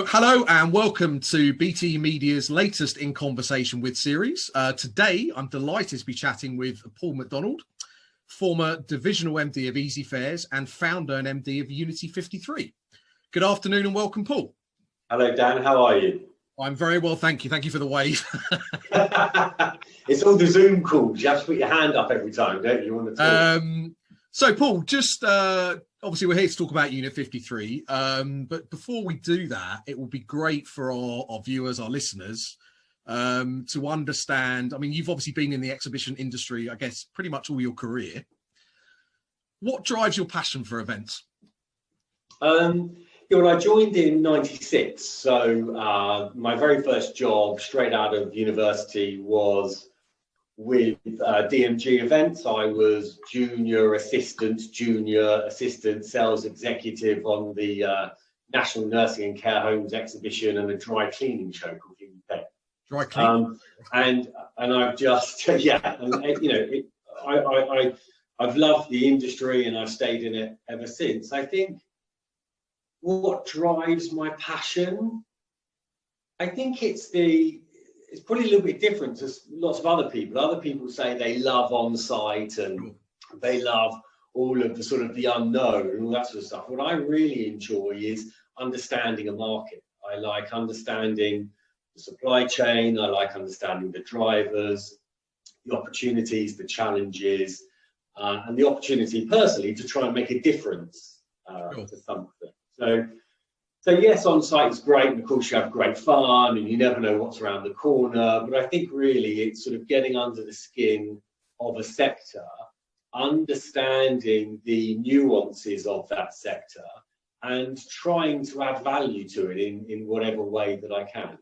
Hello and welcome to BT Media's latest In Conversation With series. Today, I'm delighted to be chatting with Paul MacDonald, former Divisional MD of Easy Fares and founder and MD of Unity53. Good afternoon and welcome, Paul. Hello, Dan. How are you? I'm very well, thank you. Thank you for the wave. It's all the Zoom calls. You have to put your hand up every time, don't you? Want to talk? So, Paul, just obviously we're here to talk about Unit 53, but before we do that, it would be great for our viewers, our listeners, to understand. I mean, you've obviously been in the exhibition industry, I guess, pretty much all your career. What drives your passion for events? Well, I joined in '96, so my very first job straight out of university was with DMG events. I was junior assistant sales executive on the National Nursing and Care Homes exhibition and a dry cleaning show called UK. Dry cleaning. And I've just I've loved the industry and I've stayed in it ever since. I think what drives my passion, I think it's probably a little bit different to lots of other people. Other people say they love on-site and they love all of the sort of the unknown and all that sort of stuff. What I really enjoy is understanding a market. I like understanding the supply chain. I like understanding the drivers, the opportunities, the challenges, and the opportunity personally to try and make a difference to something. So yes, on site is great, and of course you have great fun, and you never know what's around the corner. But I think really it's sort of getting under the skin of a sector, understanding the nuances of that sector, and trying to add value to it in whatever way that I can.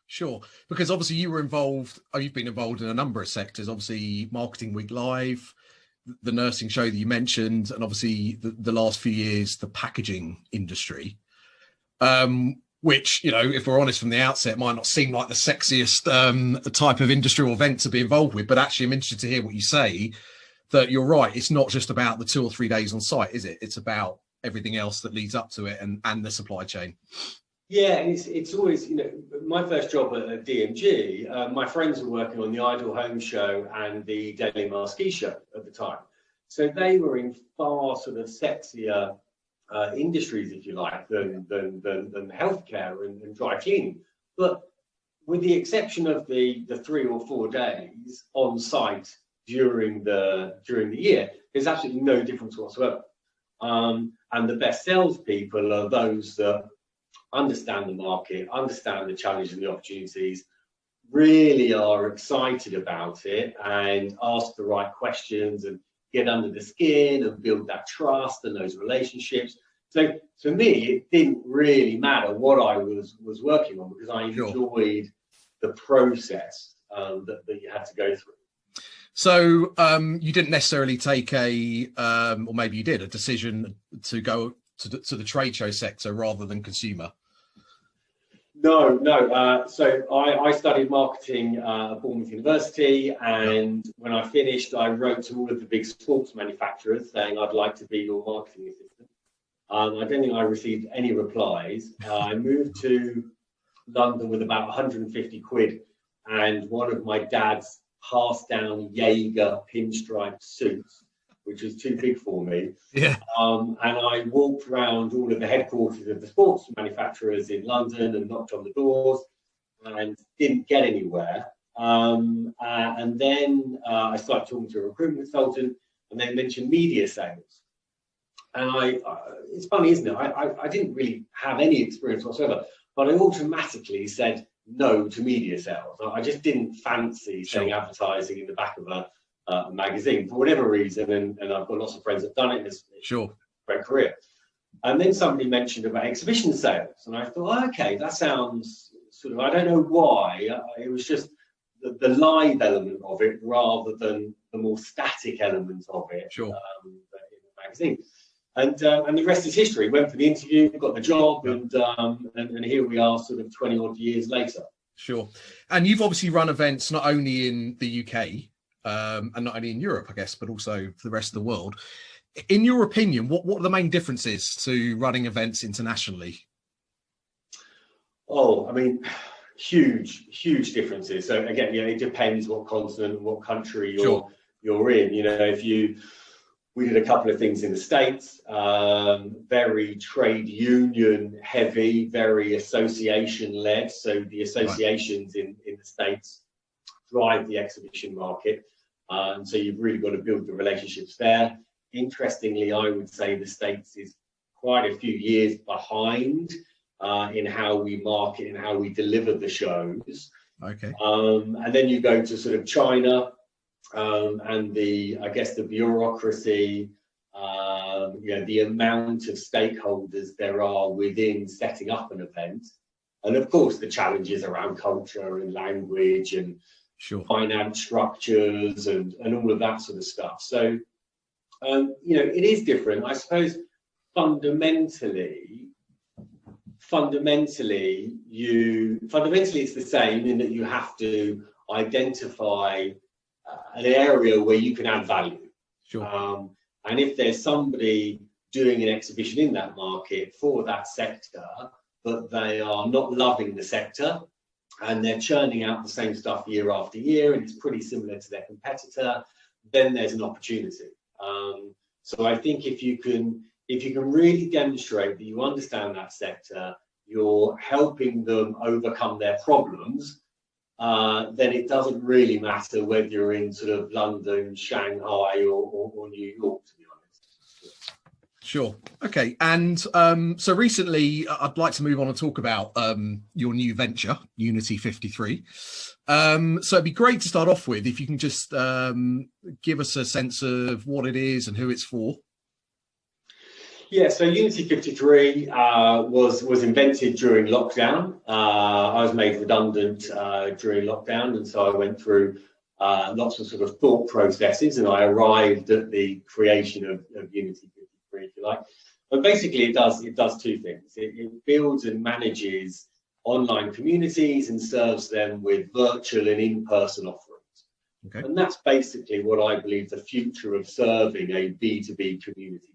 Sure, because obviously you were involved, you've been involved in a number of sectors, obviously Marketing Week Live, the nursing show that you mentioned, and obviously the last few years, the packaging industry, which, you know, if we're honest from the outset, might not seem like the sexiest type of industry or event to be involved with, but actually I'm interested to hear what you say, that you're right. It's not just about the 2 or 3 days on site, is it? It's about everything else that leads up to it and the supply chain. Yeah, and it's always, you know, my first job at DMG, my friends were working on the Idle Home show and the Daily Mail ski show at the time. So they were in far sort of sexier industries, if you like, than healthcare and dry cleaning. But with the exception of the 3 or 4 days on site during the year, there's absolutely no difference whatsoever. And the best salespeople are those that understand the market, understand the challenges and the opportunities, really are excited about it and ask the right questions and get under the skin and build that trust and those relationships. So for me, it didn't really matter what I was working on, because I enjoyed the process that you had to go through. So you didn't necessarily take or maybe you did, a decision to go to the trade show sector rather than consumer? No. So I studied marketing at Bournemouth University, and when I finished, I wrote to all of the big sports manufacturers saying I'd like to be your marketing assistant. I don't think I received any replies. I moved to London with about 150 quid and one of my dad's passed-down Jaeger pinstripe suits, which was too big for me. Yeah. And I walked around all of the headquarters of the sports manufacturers in London and knocked on the doors and didn't get anywhere. And then I started talking to a recruitment consultant, and they mentioned media sales. And it's funny, isn't it? I didn't really have any experience whatsoever, but I automatically said no to media sales. I just didn't fancy selling advertising in the back of a magazine for whatever reason, and I've got lots of friends that have done it. It's a great career. And then somebody mentioned about exhibition sales, and I thought, okay, that sounds sort of, I don't know why, it was just the live element of it rather than the more static element of it in the magazine. And the rest is history. Went for the interview, got the job, and here we are sort of 20 odd years later. Sure. And you've obviously run events not only in the UK, and not only in Europe, I guess, but also for the rest of the world. In your opinion, what are the main differences to running events internationally? Oh, I mean, huge differences. So again, it depends what continent, what country you're in. We did a couple of things in the States, very trade union heavy, very association led. So the associations in the States drive the exhibition market. So you've really got to build the relationships there. Interestingly, I would say the States is quite a few years behind in how we market and how we deliver the shows. Okay. And then you go to sort of China, and the bureaucracy, the amount of stakeholders there are within setting up an event, and of course the challenges around culture and language and finance structures and all of that sort of stuff. So it is different, I suppose. Fundamentally it's the same in that you have to identify an area where you can add value. And if there's somebody doing an exhibition in that market for that sector, but they are not loving the sector and they're churning out the same stuff year after year and it's pretty similar to their competitor, then there's an opportunity. So I think if you can really demonstrate that you understand that sector, you're helping them overcome their problems, then it doesn't really matter whether you're in sort of London, Shanghai, or New York, to be honest. Sure. Okay. And so recently, I'd like to move on and talk about your new venture, Unity53. So it'd be great to start off with, if you can just give us a sense of what it is and who it's for. Yeah, so Unity53 was invented during lockdown. I was made redundant during lockdown, and so I went through lots of sort of thought processes, and I arrived at the creation of Unity53, if you like. But basically, it does two things. It builds and manages online communities and serves them with virtual and in-person offerings. Okay. And that's basically what I believe the future of serving a B2B community.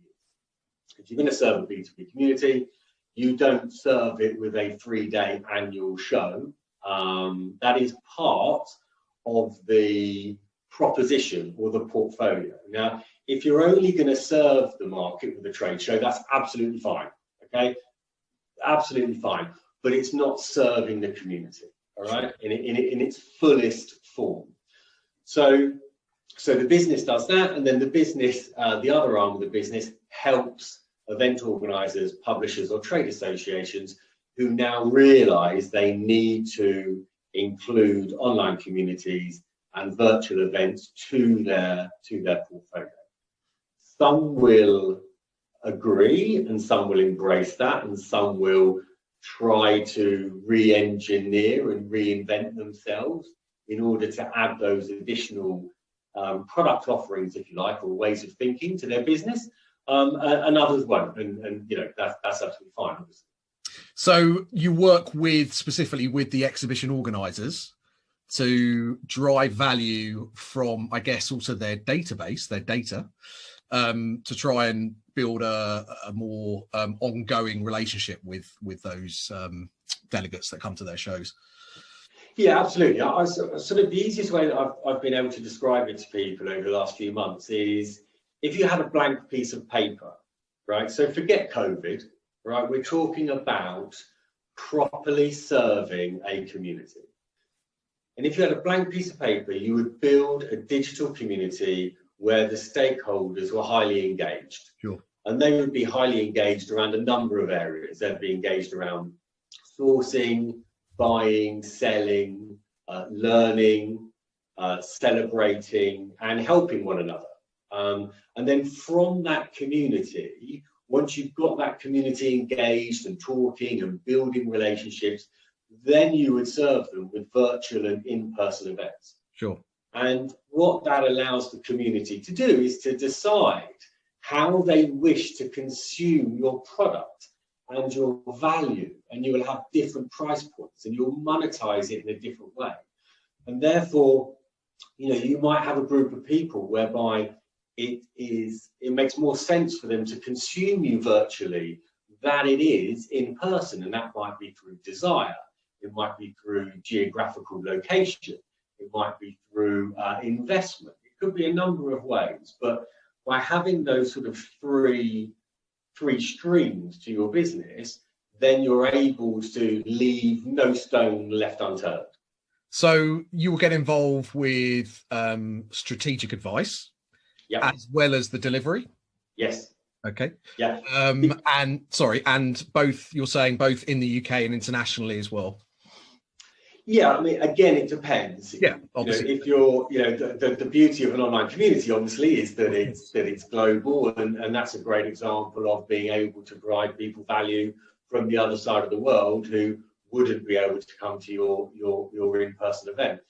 If you're going to serve a B2B community, you don't serve it with a 3-day annual show. That is part of the proposition or the portfolio. Now, if you're only going to serve the market with a trade show, that's absolutely fine. Okay, absolutely fine. But it's not serving the community. All right, in its fullest form. So the business does that, and then the business, the other arm of the business, helps event organisers, publishers, or trade associations who now realise they need to include online communities and virtual events to their portfolio. Some will agree, and some will embrace that, and some will try to re-engineer and reinvent themselves in order to add those additional product offerings, if you like, or ways of thinking to their business. And others won't, and that's absolutely fine, obviously. So you work specifically with the exhibition organisers to drive value from, I guess, also their database, their data, to try and build a more ongoing relationship with those delegates that come to their shows. Yeah, absolutely. Sort of the easiest way that I've been able to describe it to people over the last few months is, if you had a blank piece of paper, right? So forget COVID, right? We're talking about properly serving a community. And if you had a blank piece of paper, you would build a digital community where the stakeholders were highly engaged. Sure. And they would be highly engaged around a number of areas. They'd be engaged around sourcing, buying, selling, learning, celebrating, and helping one another. And then from that community, once you've got that community engaged and talking and building relationships, then you would serve them with virtual and in-person events. Sure. And what that allows the community to do is to decide how they wish to consume your product and your value, and you will have different price points and you'll monetize it in a different way. And therefore, you might have a group of people whereby it makes more sense for them to consume you virtually than it is in person. And that might be through desire, it might be through geographical location, it might be through investment. It could be a number of ways, but by having those sort of three streams to your business, then you're able to leave no stone left unturned. So you will get involved with strategic advice, yep, as well as the delivery. Yes. Okay. Yeah. And both, you're saying both in the UK and internationally as well. Yeah, I mean, again, it depends. Yeah, obviously. If you're, the beauty of an online community, obviously, is that it's global, and that's a great example of being able to provide people value from the other side of the world who wouldn't be able to come to your in-person event.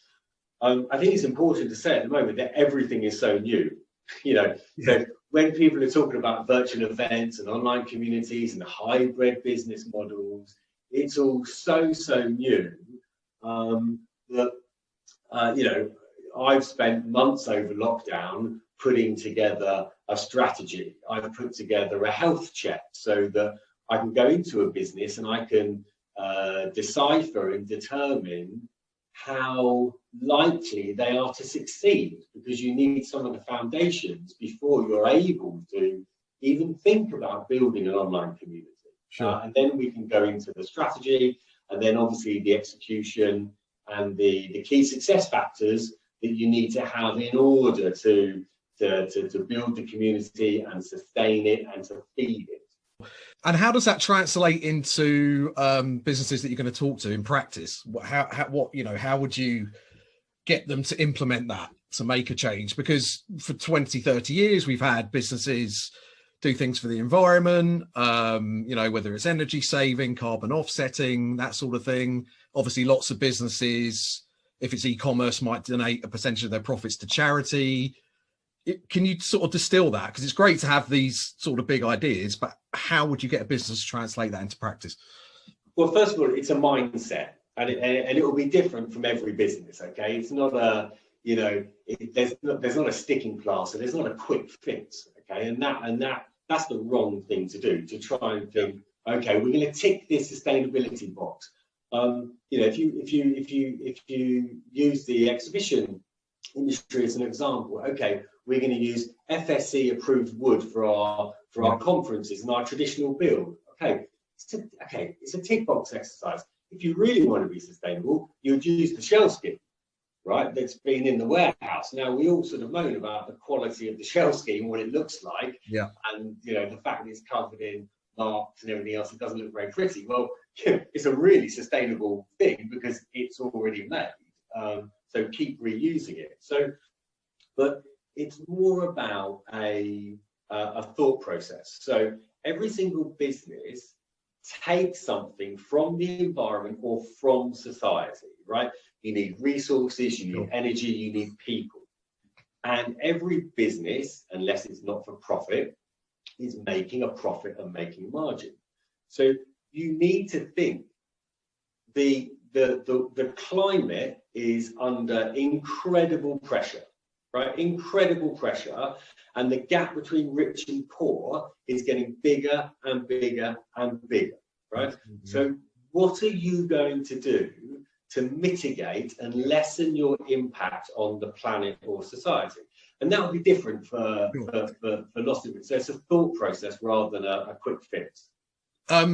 I think it's important to say at the moment that everything is so new. So when people are talking about virtual events and online communities and hybrid business models, it's all so new. That I've spent months over lockdown putting together a strategy. I've put together a health check so that I can go into a business and I can decipher and determine how likely they are to succeed, because you need some of the foundations before you're able to even think about building an online community. Sure. And then we can go into the strategy, and then obviously the execution and the key success factors that you need to have in order to build the community and sustain it and to feed it. And how does that translate into businesses that you're going to talk to in practice? How would you get them to implement that, to make a change? Because for 20, 30 years, we've had businesses do things for the environment, whether it's energy saving, carbon offsetting, that sort of thing. Obviously, lots of businesses, if it's e-commerce, might donate a percentage of their profits to charity. Can you sort of distill that? Because it's great to have these sort of big ideas, but how would you get a business to translate that into practice? Well, first of all, it's a mindset, and it will be different from every business. Okay, it's not there's not a sticking plaster. There's not a quick fix. Okay, and that's the wrong thing to do. To try and think, okay, we're going to tick this sustainability box. If you use the exhibition industry as an example, okay, we're going to use FSC approved wood for our conferences and our traditional build. Okay, it's a tick box exercise. If you really want to be sustainable, you'd use the shell skin, right? That's been in the warehouse. Now we all sort of moan about the quality of the shell skin, what it looks like, and the fact that it's covered in marks and everything else, it doesn't look very pretty. Well, it's a really sustainable thing because it's already made. So keep reusing it. But it's more about a thought process. So every single business takes something from the environment or from society, right? You need resources, you need energy, you need people. And every business, unless it's not for profit, is making a profit and making margin. So you need to think the climate is under incredible pressure, right? Incredible pressure. And the gap between rich and poor is getting bigger and bigger and bigger, right? Mm-hmm. So what are you going to do to mitigate and lessen your impact on the planet or society? And that will be different for lots of it. So it's a thought process rather than a quick fix. Let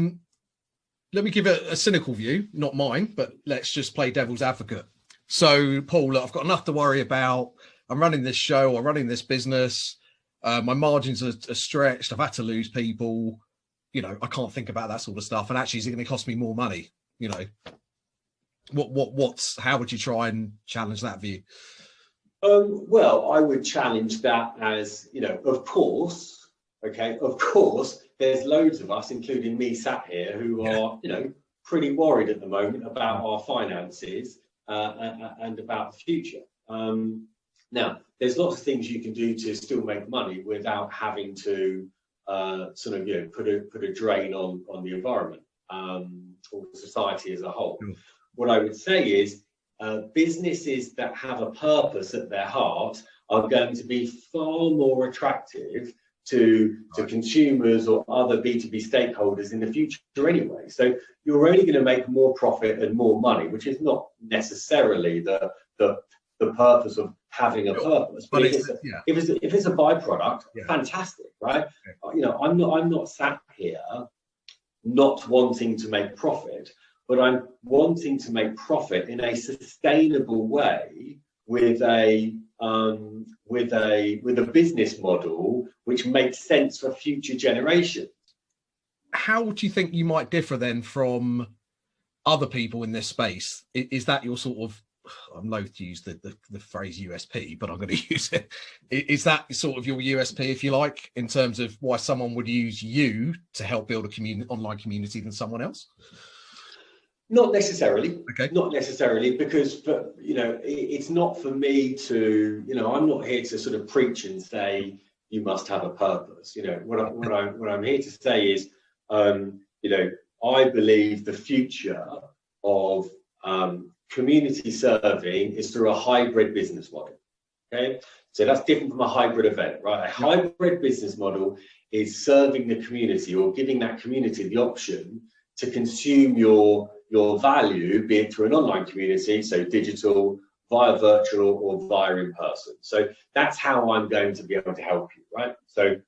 me give a cynical view, not mine, but let's just play devil's advocate. So, Paul, look, I've got enough to worry about. I'm running this show, I'm running this business. My margins are stretched. I've had to lose people. I can't think about that sort of stuff. And actually, is it going to cost me more money? How would you try and challenge that view? Well, I would challenge that as, of course, there's loads of us, including me sat here, who are, pretty worried at the moment about our finances and about the future. Now, there's lots of things you can do to still make money without having to put a drain on the environment or society as a whole. What I would say is businesses that have a purpose at their heart are going to be far more attractive to consumers or other B2B stakeholders in the future anyway. So you're only going to make more profit and more money, which is not necessarily the purpose of having a purpose. But if it's a byproduct, fantastic, right? You know, I'm not sat here not wanting to make profit, but I'm wanting to make profit in a sustainable way with a business model which makes sense for future generations. How do you think you might differ then from other people in this space? Is that your sort of, I'm loath to use the phrase USP, but I'm going to use it. Is that sort of your USP, if you like, in terms of why someone would use you to help build a online community than someone else? Not necessarily. Okay. Not necessarily, because you know, it's not for me to, you know, I'm not here to sort of preach and say you must have a purpose. You know, what I'm here to say is, you know, I believe the future of community serving is through a hybrid business model. Okay, so that's different from a hybrid event, right? A hybrid business model is serving the community or giving that community the option to consume your value, be it through an online community, so digital, via virtual, or via in person. So that's how I'm going to be able to help you, right? So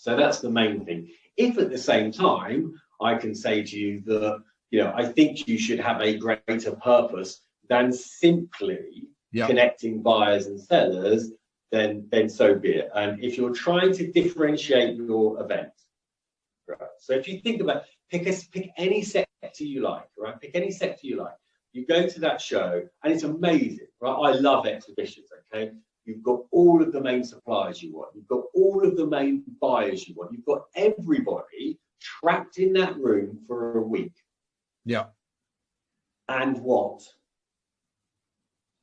that's the main thing. If at the same time I can say to you that, you know, I think you should have a greater purpose than simply connecting buyers and sellers, then so be it. And if you're trying to differentiate your event, right? So if you think about, pick any sector you like, right? Pick any sector you like. You go to that show and it's amazing, right? I love exhibitions, okay? You've got all of the main suppliers you want. You've got all of the main buyers you want. You've got everybody trapped in that room for a week. Yeah. And what?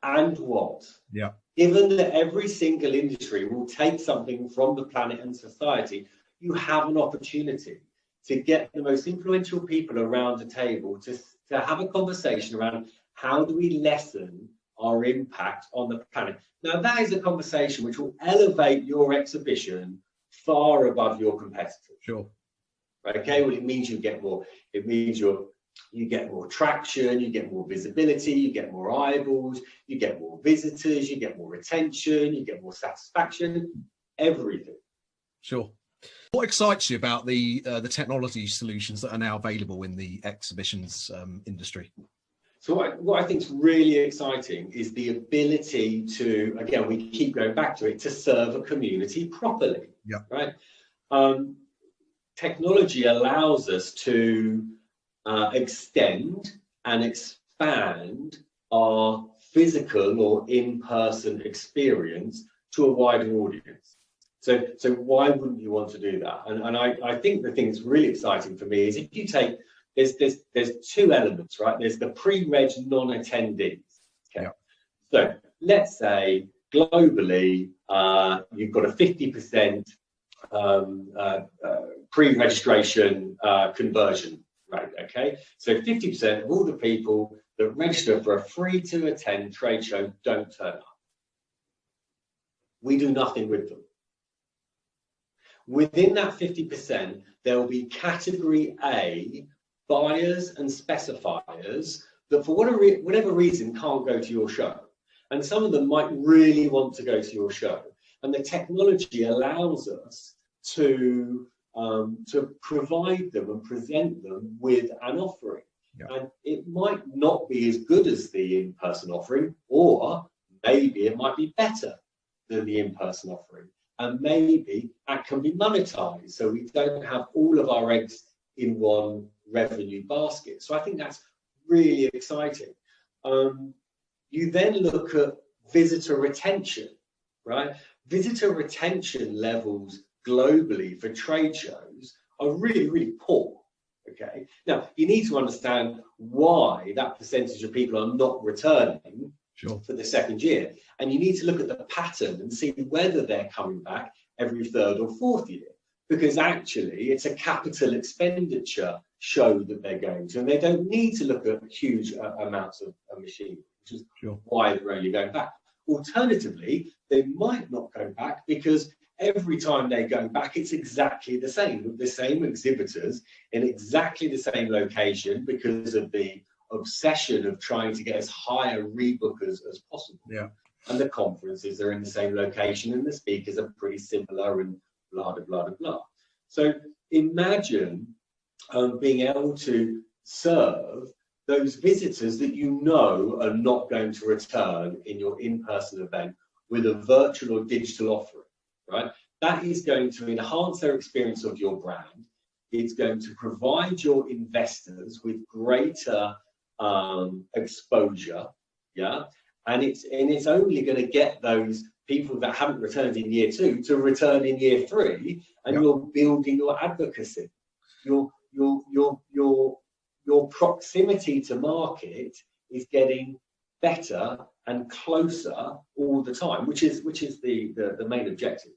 And what? Yeah. Given that every single industry will take something from the planet and society, you have an opportunity to get the most influential people around the table to have a conversation around how do we lessen our impact on the planet. Now, that is a conversation which will elevate your exhibition far above your competitors. Sure. Okay, well, it means you get more, it means you get more traction, you get more visibility, you get more eyeballs, you get more visitors, you get more retention, you get more satisfaction, everything. Sure. What excites you about the technology solutions that are now available in the exhibitions industry? So what I think is really exciting is the ability to, again, we keep going back to it, to serve a community properly. Yeah. Right. Technology allows us to extend and expand our physical or in-person experience to a wider audience. So why wouldn't you want to do that? And I think the thing that's really exciting for me is if you take, there's two elements, right? There's the pre-reg non-attendees. Okay. Yeah. So let's say globally, you've got a 50% pre-registration conversion rate. Okay. So 50% of all the people that register for a free to attend trade show don't turn up. We do nothing with them. Within that 50%, there will be category A buyers and specifiers that for whatever reason can't go to your show. And some of them might really want to go to your show. And the technology allows us to provide them and present them with an offering. Yeah. And it might not be as good as the in-person offering, or maybe it might be better than the in-person offering. And maybe that can be monetized, so we don't have all of our eggs in one revenue basket. So I think that's really exciting. You then look at visitor retention, right? Visitor retention levels globally for trade shows are really, really poor. Okay. Now, you need to understand why that percentage of people are not returning. Sure. For the second year. And you need to look at the pattern and see whether they're coming back every third or fourth year. Because actually, it's a capital expenditure show that they're going to. And they don't need to look at huge amounts of machinery, which is why they're only going back. Alternatively, they might not go back because every time they go back, it's exactly the same, with the same exhibitors in exactly the same location because of the obsession of trying to get as high a rebookers as possible. Yeah. And the conferences are in the same location and the speakers are pretty similar and blah, blah, blah, blah. So imagine being able to serve those visitors that you know are not going to return in your in-person event with a virtual or digital offering, right? That is going to enhance their experience of your brand. It's going to provide your investors with greater exposure, yeah? And it's only going to get those people that haven't returned in year 2 to return in year 3, and yep. You're building your advocacy. Your proximity to market is getting better and closer all the time, which is the main objective.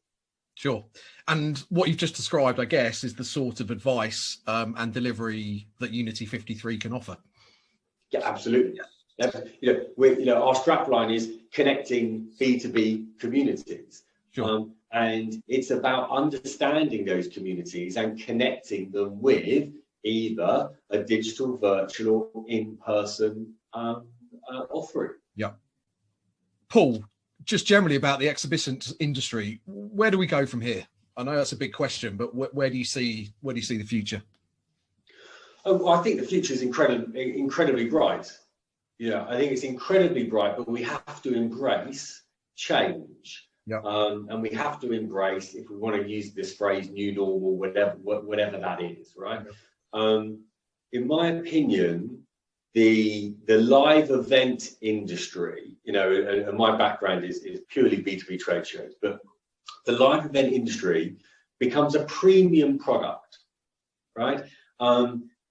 Sure. And what you've just described, I guess, is the sort of advice and delivery that Unity53 can offer. Yeah, absolutely. Our strapline is connecting B2B communities. Sure. And it's about understanding those communities and connecting them with either a digital, virtual, or in-person offering. Yeah. Paul, just generally about the exhibition industry, where do we go from here? I know that's a big question, but where do you see the future? Oh, I think the future is incredibly bright. Yeah, I think it's incredibly bright, but we have to embrace change. Yeah. And we have to embrace, if we want to use this phrase, new normal, whatever that is, right? Yeah. In my opinion, the live event industry, and my background is purely B2B trade shows, but the live event industry becomes a premium product, right?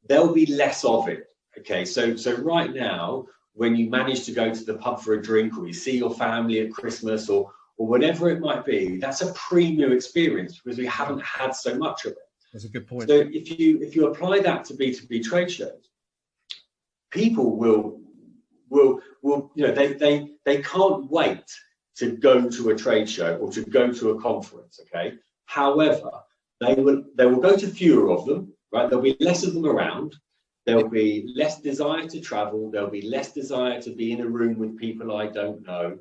There'll be less of it. Okay, so right now, when you manage to go to the pub for a drink, or you see your family at Christmas, or whatever it might be, that's a premium experience because we haven't had so much of it. That's a good point. So if you apply that to B2B trade shows, people will they can't wait to go to a trade show or to go to a conference. Okay, however, they will go to fewer of them. Right, there'll be less of them around. There'll be less desire to travel. There'll be less desire to be in a room with people I don't know.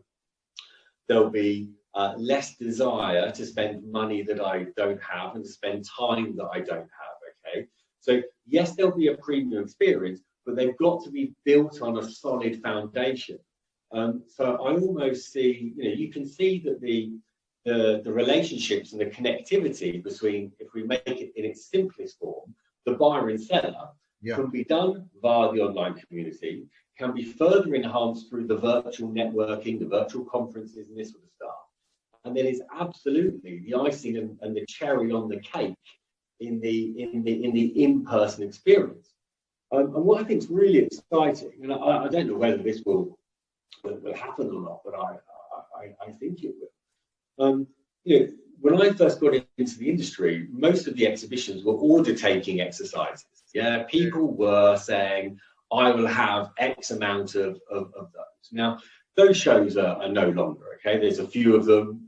There'll be less desire to spend money that I don't have and to spend time that I don't have. Okay, so yes, there'll be a premium experience, but they've got to be built on a solid foundation. So I almost see, you can see that the relationships and the connectivity between, if we make it in its simplest form, the buyer and seller can be done via the online community, can be further enhanced through the virtual networking, the virtual conferences and this sort of stuff. And then is absolutely the icing and the cherry on the cake in the in-person experience. And what I think is really exciting, and I don't know whether this will happen or not, but I think it will. When I first got into the industry, most of the exhibitions were order-taking exercises. Yeah, people were saying, I will have X amount of those. Now, those shows are no longer, okay? There's a few of them,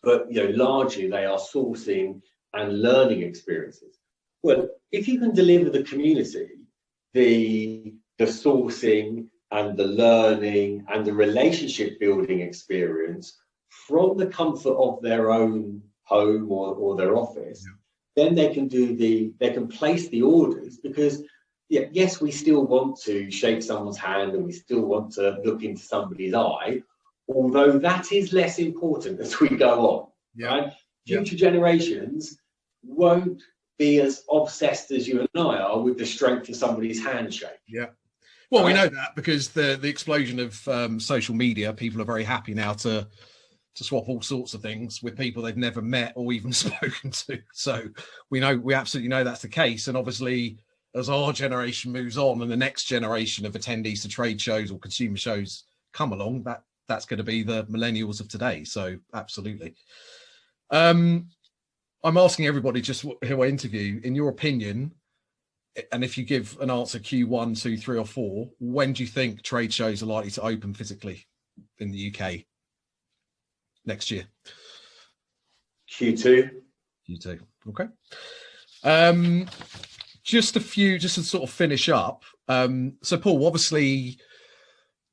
but largely they are sourcing and learning experiences. Well, if you can deliver the community the sourcing and the learning and the relationship building experience from the comfort of their own home or their office, then they can place the orders, because yes, we still want to shake someone's hand and we still want to look into somebody's eye, although that is less important as we go on. Right? Future generations won't be as obsessed as you and I are with the strength of somebody's handshake. Yeah. Well, we know that because the explosion of social media, people are very happy now to swap all sorts of things with people they've never met or even spoken to. So we absolutely know that's the case. And obviously, as our generation moves on and the next generation of attendees to trade shows or consumer shows come along, that's going to be the millennials of today. So absolutely. I'm asking everybody just who I interview, in your opinion, and if you give an answer Q1, 2, 3 or 4, when do you think trade shows are likely to open physically in the UK next year? Q2. Q2. Okay. Just to sort of finish up. So Paul, obviously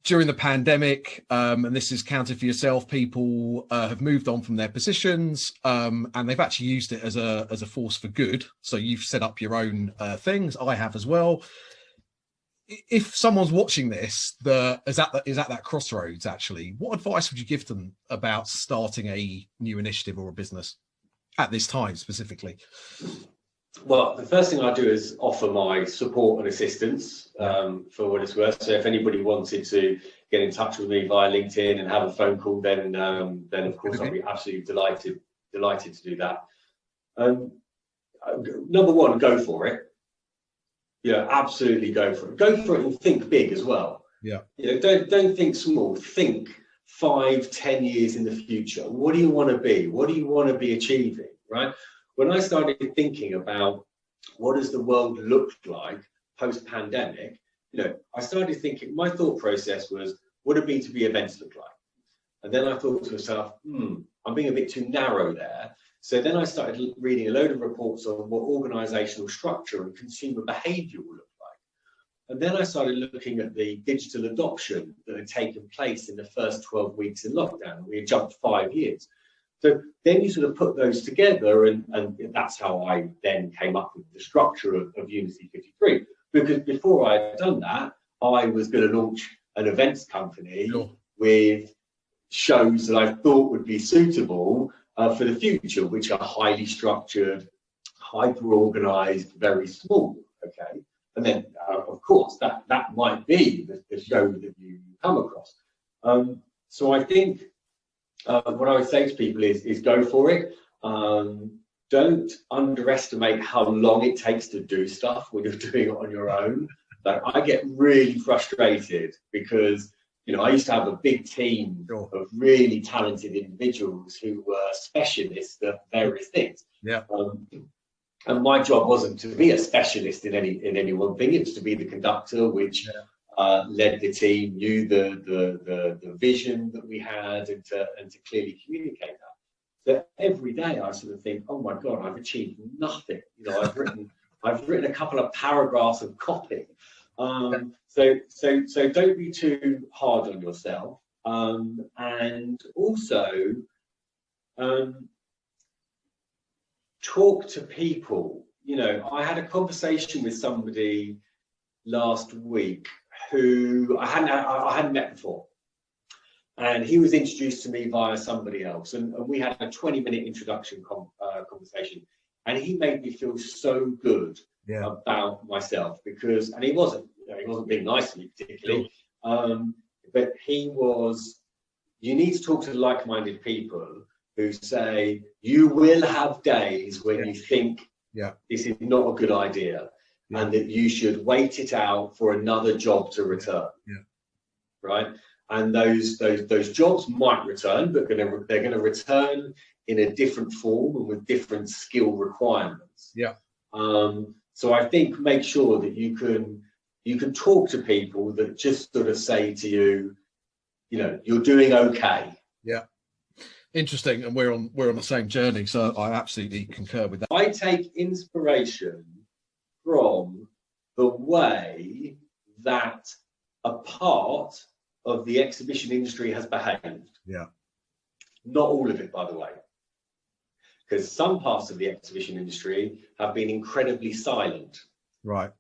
during the pandemic, and this is counted for yourself, people have moved on from their positions, and they've actually used it as a force for good. So you've set up your own things. I have as well. If someone's watching this that is at that crossroads, actually, what advice would you give them about starting a new initiative or a business at this time specifically? Well, the first thing I do is offer my support and assistance for what it's worth. So if anybody wanted to get in touch with me via LinkedIn and have a phone call, then of course I'll be absolutely delighted to do that. Number one, go for it. Yeah, absolutely go for it. Go for it and think big as well. Yeah. Don't think small. Think 5-10 years in the future. What do you want to be? What do you want to be achieving? Right. When I started thinking about what does the world look like post-pandemic, I started thinking, my thought process was, what do B2B events look like? And then I thought to myself, I'm being a bit too narrow there. So then I started reading a load of reports on what organizational structure and consumer behavior will look like. And then I started looking at the digital adoption that had taken place in the first 12 weeks in lockdown. We had jumped 5 years. So then you sort of put those together, and that's how I then came up with the structure of Unity53. Because before I had done that, I was going to launch an events company with shows that I thought would be suitable for the future, which are highly structured, hyper-organized, very small. Okay, and then of course that might be the show that you come across. So I think. What I would say to people is go for it. Don't underestimate how long it takes to do stuff when you're doing it on your own. Like, I get really frustrated because I used to have a big team of really talented individuals who were specialists at various things. Yeah. And my job wasn't to be a specialist in any one thing. It was to be the conductor, which led the team, knew the vision that we had, and to clearly communicate that. So every day I sort of think, oh my God, I've achieved nothing. I've written a couple of paragraphs of copy. So don't be too hard on yourself. And also talk to people. I had a conversation with somebody last week who I hadn't met before, and he was introduced to me via somebody else, and we had a 20-minute introduction conversation, and he made me feel so good about myself, because, and he wasn't being nice to me particularly, but he was. You need to talk to like-minded people who say you will have days when you think this is not a good idea. And that you should wait it out for another job to return, right? And those jobs might return, but they're going to return in a different form and with different skill requirements. So I think make sure that you can talk to people that just sort of say to you, you're doing okay. Yeah, interesting, and we're on the same journey, so I absolutely concur with that. I take inspiration from the way that a part of the exhibition industry has behaved. Not all of it, by the way, because some parts of the exhibition industry have been incredibly silent. Right.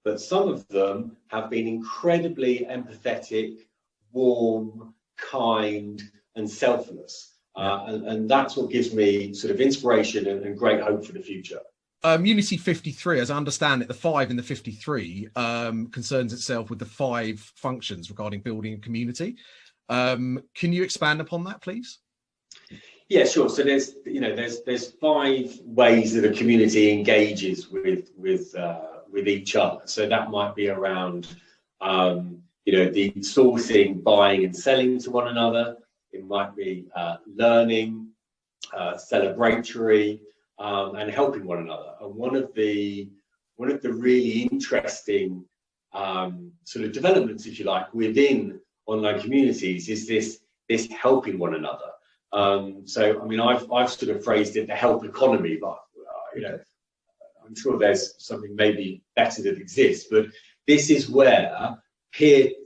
But some of them have been incredibly empathetic, warm, kind, and selfless. And that's what gives me sort of inspiration and great hope for the future. Unity53, as I understand it, the 5 in the 53 concerns itself with the 5 functions regarding building a community. Can you expand upon that, please? Yeah, sure. So there's 5 ways that a community engages with each other. So that might be around the sourcing, buying, and selling to one another. It might be learning, celebratory. And helping one another. And one of the really interesting sort of developments, if you like, within online communities is this helping one another. So, I mean, I've sort of phrased it the help economy, but you know, I'm sure there's something maybe better that exists. But this is where peer-to-peer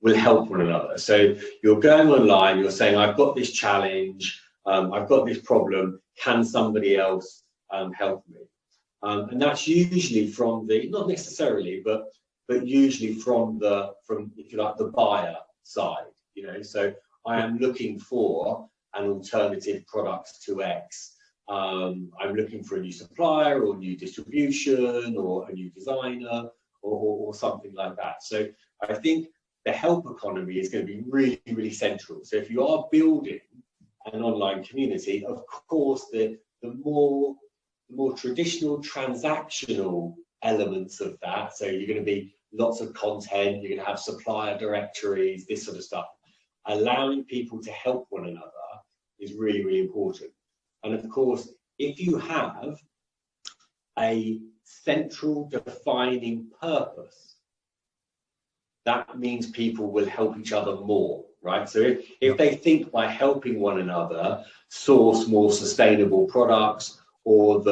will help one another. So you're going online, you're saying, I've got this challenge, I've got this problem, can somebody else help me? And that's usually from the, not necessarily, but usually from if you like, the buyer side, you know. So I am looking for an alternative product to X. I'm looking for a new supplier or new distribution or a new designer or something like that. So I think the help economy is going to be really, really central. So if you are building an online community, of course, the more traditional transactional elements of that. So you're going to be lots of content, you're going to have supplier directories, this sort of stuff. Allowing people to help one another is really, really important. And of course, if you have a central defining purpose, that means people will help each other more, right? So if they think by helping one another source more sustainable products, or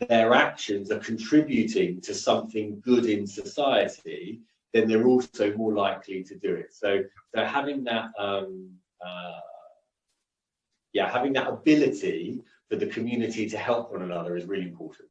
their actions are contributing to something good in society, then they're also more likely to do it. So having that, having that ability for the community to help one another is really important.